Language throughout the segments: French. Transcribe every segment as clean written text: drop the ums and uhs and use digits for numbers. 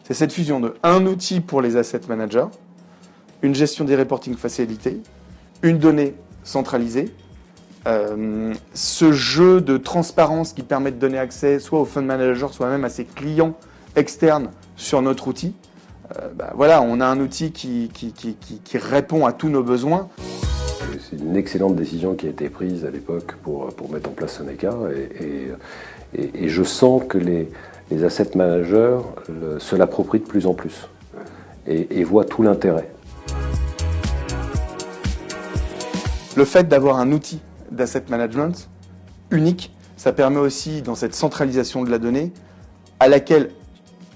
C'est cette fusion de un outil pour les asset managers, une gestion des reporting facilités, une donnée centralisée, ce jeu de transparence qui permet de donner accès soit aux fund managers, soit même à ses clients externes sur notre outil. Voilà, on a un outil qui répond à tous nos besoins. C'est une excellente décision qui a été prise à l'époque pour mettre en place Soneca et je sens que les asset managers se l'approprient de plus en plus et voient tout l'intérêt. Le fait d'avoir un outil d'asset management unique, ça permet aussi, dans cette centralisation de la donnée, à laquelle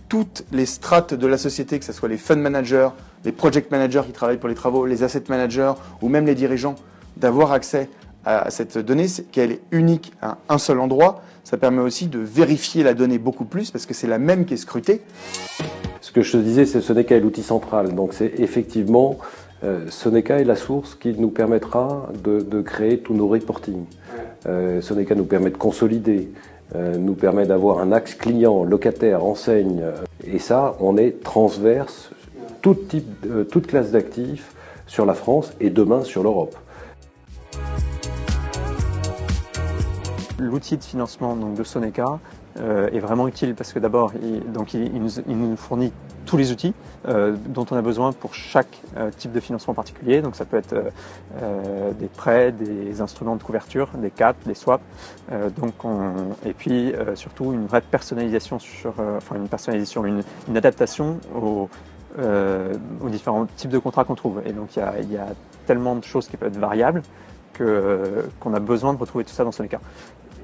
toutes les strates de la société, que ce soit les fund managers, les project managers qui travaillent pour les travaux, les asset managers ou même les dirigeants, d'avoir accès à cette donnée, qu'elle est unique à un seul endroit. Ça permet aussi de vérifier la donnée beaucoup plus parce que c'est la même qui est scrutée. Ce que je te disais, c'est Soneca est l'outil central. Donc c'est effectivement, Soneca est la source qui nous permettra de créer tous nos reporting. Soneca nous permet de consolider, nous permet d'avoir un axe client, locataire, enseigne. Et ça, on est transverse, toute classe d'actifs sur la France et demain sur l'Europe. L'outil de financement donc, de Soneca est vraiment utile parce que d'abord, il nous fournit tous les outils dont on a besoin pour chaque type de financement particulier. Donc ça peut être des prêts, des instruments de couverture, des CAP, des swaps. Et puis surtout une vraie personnalisation une adaptation aux différents types de contrats qu'on trouve. Et donc il y a tellement de choses qui peuvent être variables qu'on a besoin de retrouver tout ça dans Soneca.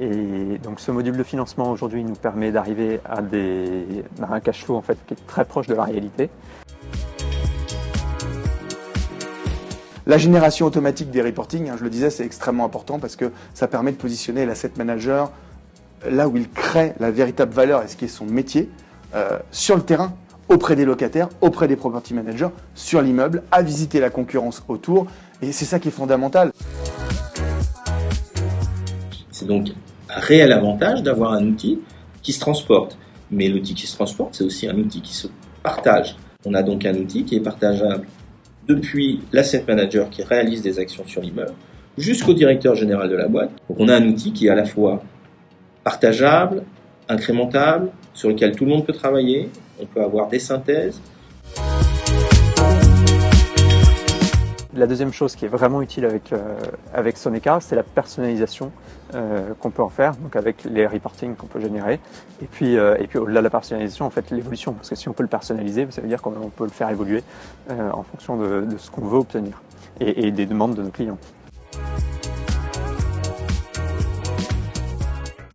Et donc ce module de financement aujourd'hui nous permet d'arriver à un cash flow en fait qui est très proche de la réalité. La génération automatique des reporting, je le disais, c'est extrêmement important parce que ça permet de positionner l'asset manager là où il crée la véritable valeur et ce qui est son métier, sur le terrain, auprès des locataires, auprès des property managers, sur l'immeuble, à visiter la concurrence autour. Et c'est ça qui est fondamental. C'est donc un réel avantage d'avoir un outil qui se transporte. Mais l'outil qui se transporte, c'est aussi un outil qui se partage. On a donc un outil qui est partageable depuis l'asset manager qui réalise des actions sur l'immeuble jusqu'au directeur général de la boîte. Donc on a un outil qui est à la fois partageable, incrémentable, sur lequel tout le monde peut travailler. On peut avoir des synthèses. La deuxième chose qui est vraiment utile avec Soneca, c'est la personnalisation qu'on peut en faire, donc avec les reporting qu'on peut générer. Et puis au-delà de la personnalisation, en fait, l'évolution. Parce que si on peut le personnaliser, ça veut dire qu'on peut le faire évoluer en fonction de ce qu'on veut obtenir et des demandes de nos clients.